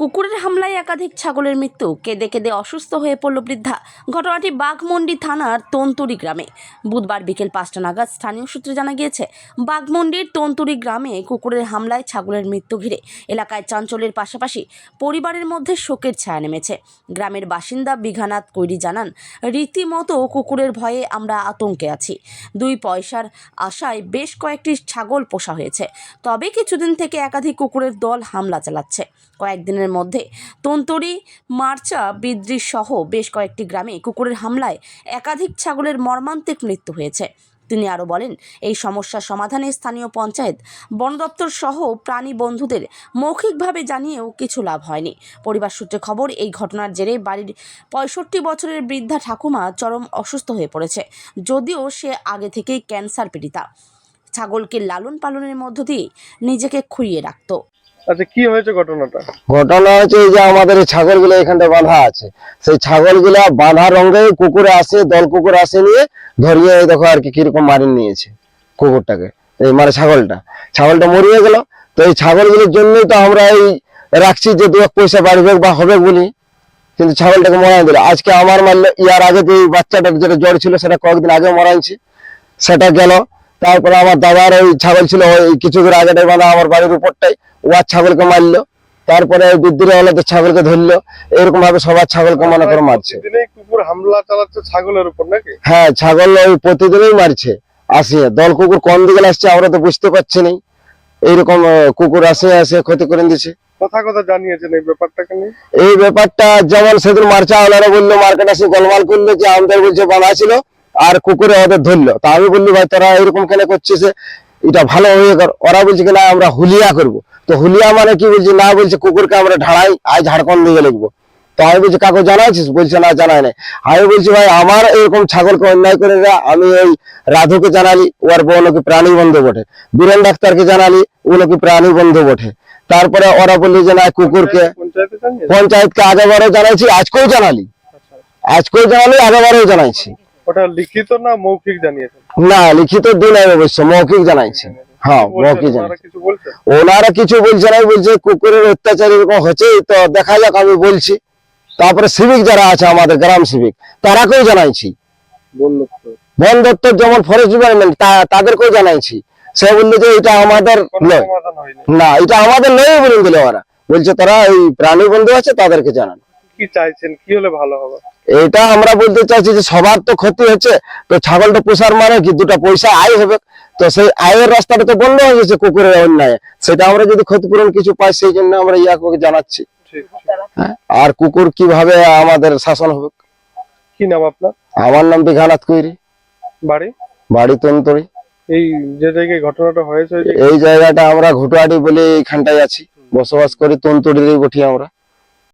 কুকুরের হামলায় একাধিক ছাগলের মৃত্যু, কেঁদে কেঁদে অসুস্থ হয়ে পড়ল বৃদ্ধা। ঘটনাটি বাঘমুন্ডি থানার তন্তুরি গ্রামে। বুধবার বিকেল 5টা নাগাদ স্থানীয় সূত্রে জানা গিয়েছে, বাঘমুন্ডির তন্তুরি গ্রামে কুকুরের হামলায় ছাগলের মৃত্যু ঘিরে এলাকায় চাঞ্চল্যের পাশাপাশি পরিবারের মধ্যে শোকের ছায়া নেমেছে। গ্রামের বাসিন্দা বিঘানাথ কৈরি জানান, রীতিমতো কুকুরের ভয়ে আমরা আতঙ্কে আছি। 2 পয়সার আশায় বেশ কয়েকটি ছাগল পোষা হয়েছে, তবে কিছুদিন থেকে একাধিক কুকুরের দল হামলা চালাচ্ছে। কয়েকদিনের মধ্যে তন্তুরি, মার্চা, বিদ্রি সহ বেশ কয়েকটি গ্রামে কুকুরের হামলায় একাধিক ছাগলের মর্মান্তিক মৃত্যু হয়েছে। তিনি আরও বলেন, এই সমস্যার সমাধানে স্থানীয় পঞ্চায়েত, বন দপ্তর সহ প্রাণী বন্ধুদের মৌখিকভাবে জানিয়েও কিছু লাভ হয়নি। পরিবার সূত্রে খবর, এই ঘটনার জেরে বাড়ির 65 বছরের বৃদ্ধা ঠাকুমা চরম অসুস্থ হয়ে পড়েছে। যদিও সে আগে থেকেই ক্যান্সার পীড়িতা, ছাগলকে লালন পালনের মধ্য দিয়ে নিজেকে খুইয়ে রাখত। আচ্ছা, কি হয়েছে ঘটনাটা? ঘটনা হচ্ছে যে আমাদের এই ছাগলগুলো এখানটা বাঁধা আছে, সেই ছাগলগুলা বাঁধা রঙে কুকুরে আসে, দল কুকুর আসে নিয়ে ধরিয়ে দেখো আর কি কিরকম মারি নিয়েছে কুকুরটাকে, এই মানে ছাগলটা মরিয়ে গেল। তো এই ছাগলগুলোর জন্যই তো আমরা এই রাখছি যে 2 পয়সা বাড়বে বা হবে বলি, কিন্তু ছাগলটাকে মরাই দিল। আজকে আমার মারলো, ইয়ার আগে যে বাচ্চাটা যেটা জ্বর ছিল সেটা কয়েকদিন আগে মরাইছি, সেটা গেল। তারপরে আমার দাদার ওই ছাগল ছিল, ওই কিছুদিন আগে বাঁধা আমার বাড়ির উপরটাই, ওয়ার ছাগলকে মারলো। তারপরে বিদ্যুৎ আলাদের ছাগলকে ধরলো। এরকম ভাবে সবার ছাগলকে মনে করে মারছে। কুকুর হামলা চালাচ্ছে ছাগলের উপর নাকি? হ্যাঁ, ছাগল ওই প্রতিদিনই মারছে আসিয়ে। দল কুকুর কোন দিকে আসছে আমরা তো বুঝতে পারছি না। এইরকম কুকুর আসে ক্ষতি করে দিচ্ছে। কথা জানিয়েছেন এই ব্যাপারটাকে নিয়ে? এই ব্যাপারটা যেমন সেদিন মার্চা ওনারা বললো, মার্কেট আসে গোলমাল করলো যে আমাদের বলছে বাঁধা ছিল আর কুকুরে ওদের ধরলো। তা আমি বললি, ভাই তোরা এরকম কেন করছিস, এটা ভালো হয়ে কর। ওরা বলছে কিনা আমরা হুলিয়া করবো। তো হুলিয়া মানে কি বলছি, না বলছে কুকুরকে আমরা ঢাড়াই আজ ঝাড়খণ্ড দিকে লিখবো। তো আমি বলছি কাকু জানাইছিস? বলছে না জানাই নাই। আমি বলছি ভাই আমার এরকম ছাগলকে অন্যায় করে না, আমি ওই রাধুকে জানালি, ওর বউ নাকি প্রাণী বন্ধু বটে, বীরেন ডাক্তারকে জানালি, ও নাকি প্রাণী বন্ধু বটে। তারপরে ওরা বললি যে না কুকুরকে পঞ্চায়েতকে আগেবারও জানাইছি, আজকেও জানালি, আগেবারও জানাইছি। ওটা লিখিত না মৌখিক জানিয়েছেন? না, লিখিত দিন অবশ্য, মৌখিক জানাইছি। হ্যাঁ, মৌখিক জানাইছি। ওনারা কিছু বলছে না, বলছে কুকুরের অত্যাচার এরকম হচ্ছে, তো দেখা যাক, আমি বলছি। তারপরে সিভিক যারা আছে আমাদের গ্রাম সিভিক, তারাকেও জানাইছি। বন দপ্তর যেমন ফরেস্ট ডিপার্টমেন্ট, তাদেরকেও জানাইছি। সে বললো যে এটা আমাদের নয়, না এটা আমাদের নয় বলে দিল। ওরা বলছে তারা এই প্রাণী বন্ধু আছে, তাদেরকে জানান। কি চাইছেন, কি হলে ভালো হবে? এটা আমরা বলতে চাইছি যে সবার তো ক্ষতি হচ্ছে, তো ছাগলটা পোষার মানে কি 2টা পয়সা আয় হবে। তো সেই আয়ের রাস্তাটা তো বন্ধ হয়ে গেছে কুকুরের অন্যায়, সেটা আমরা যদি ক্ষতিপূরণ কিছু পাই, সেই জন্য আমরা ইয়াকে জানাচ্ছি। আর কুকুর কিভাবে আমাদের শাসন হবে। কি নাম আপনার? আমার নাম বিঘানাথ কৈরি, বাড়ি তন্তুরি। এই যে জায়গায় ঘটনাটা হয়েছে এই জায়গাটা আমরা ঘুটুয়াটি বলে এইখানটায় আছি, বসবাস করি, তন্তুরিরই বটি আমরা।